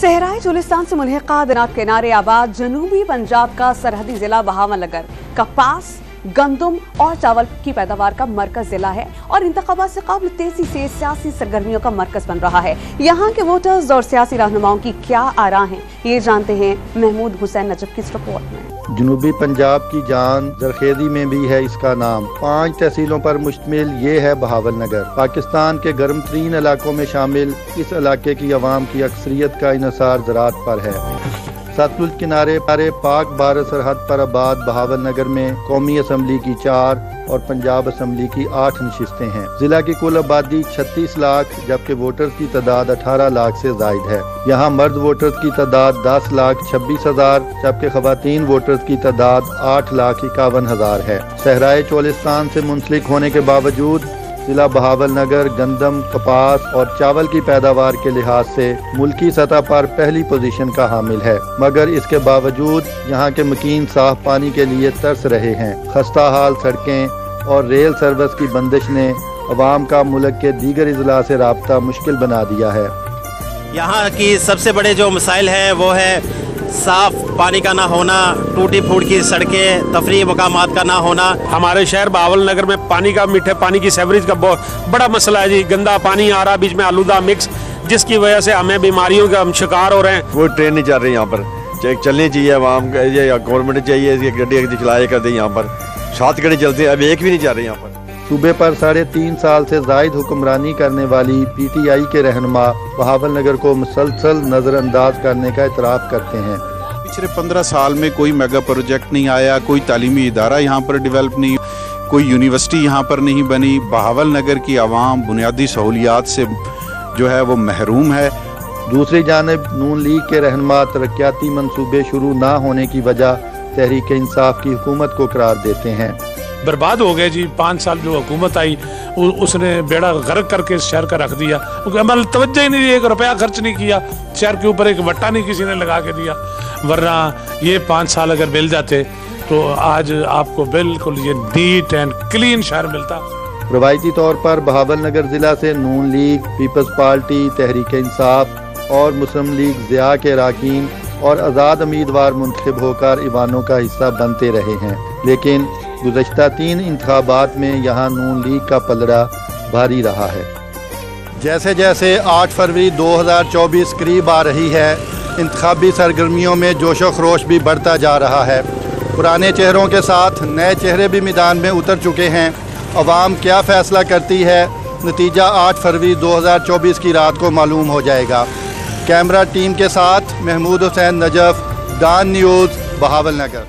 सहराए चोलिस्तान से मुल्हिका दरियाब किनारे आबाद जनूबी पंजाब का सरहदी जिला बहावलनगर कपास, गंदम और चावल की पैदावार का मरकज जिला है और इंतखाबात से काबिल तेजी से सियासी सरगर्मियों का मरकज बन रहा है। यहाँ के वोटर्स और सियासी रहनुमाओं की क्या आरा हैं, ये जानते हैं महमूद हुसैन नजफ की इस रिपोर्ट में। जनूबी पंजाब की जान जरखेदी में भी है इसका नाम। 5 तहसीलों पर मुश्तमिल ये है बहावलनगर। पाकिस्तान के गर्म तरीन इलाकों में शामिल इस इलाके की अवाम की अक्सरियत का इन्हिसार ज़राअत पर है। सतलुज किनारे पाक भारत सरहद पर आबाद बहावलनगर में कौमी असम्बली की 4 और पंजाब असम्बली की 8 नशिस्तें हैं। जिला की कुल आबादी 36 लाख जबकि वोटर्स की तादाद 18 लाख से जायद है। यहाँ मर्द वोटर्स की तादाद 10,26,000 जबकि खवातीन वोटर्स की तादाद 8,51,000 है। सहराए चोलिस्तान से मुंसलिक होने के बावजूद जिला बहावलनगर गंदम, कपास और चावल की पैदावार के लिहाज से मुल्की सतह पर पहली पोजीशन का हामिल है, मगर इसके बावजूद यहाँ के मकीन साफ पानी के लिए तरस रहे हैं। खस्ता हाल सड़कें और रेल सर्विस की बंदिश ने अवाम का मुल्क के दीगर अजला से राब्ता मुश्किल बना दिया है। यहाँ की सबसे बड़े जो मसाइल हैं वो है साफ पानी का ना होना, टूटी फूट की सड़कें, तफरीही मकामात का ना होना। हमारे शहर बहावलनगर में पानी का, मीठे पानी की सेवरेज का बहुत बड़ा मसला है जी। गंदा पानी आ रहा, बीच में आलूदा मिक्स, जिसकी वजह से हमें बीमारियों का हम शिकार हो रहे हैं। वो ट्रेन नहीं चल रही यहाँ पर, चलनी चाहिए आवाम या गवर्नमेंट चाहिए गड्डी चलाया कर दे। यहाँ पर 7 गाड़ी चलती है, अब एक भी नहीं चल रही यहाँ पर। सूबे पर 3.5 साल से जायद हुक्मरानी करने वाली PTI के रहनुमा बहावलनगर को मुसलसल नज़रअंदाज करने का इतराफ़ करते हैं। पिछले 15 साल में कोई मेगा प्रोजेक्ट नहीं आया, कोई तालीमी इदारा यहाँ पर डेवलप नहीं, कोई यूनिवर्सिटी यहाँ पर नहीं बनी। बहावलनगर की आवाम बुनियादी सहूलियात से जो है वो महरूम है। दूसरी जानिब नून लीग के रहनुमा तरक्याती मंसूबे शुरू ना होने की वजह तहरीक इंसाफ की हुकूमत को करार देते हैं। बर्बाद हो गए जी। 5 साल जो हुकूमत आई उसने बेड़ा गर्क करके शहर का रख दिया। अमल तवज्जो ही नहीं दी, 1 रुपया खर्च नहीं किया, शहर के ऊपर एक वट्टा नहीं किसी ने लगा के दिया। वरना ये 5 साल अगर मिल जाते तो आज आपको बिल्कुल ये नीट एंड क्लीन शहर मिलता। रवायती तौर पर बहावलनगर जिला से नून league, peoples party, Tehreek Insaf और मुस्लिम लीग ज़िया के अरकान और आज़ाद उम्मीदवार मुंतखब होकर ईवानों का हिस्सा बनते रहे हैं, लेकिन गुज़श्ता 3 इंतखाबात में यहाँ नून लीग का पलड़ा भारी रहा है। जैसे जैसे 8 फरवरी 2024 करीब आ रही है, इंतखाबी सरगर्मियों में जोशो खरोश भी बढ़ता जा रहा है। पुराने चेहरों के साथ नए चेहरे भी मैदान में उतर चुके हैं। अवाम क्या फ़ैसला करती है, नतीजा 8 फरवरी 2024 की रात को मालूम हो जाएगा। कैमरा टीम के साथ महमूद हुसैन नजफ, डान न्यूज़, बहावलनगर।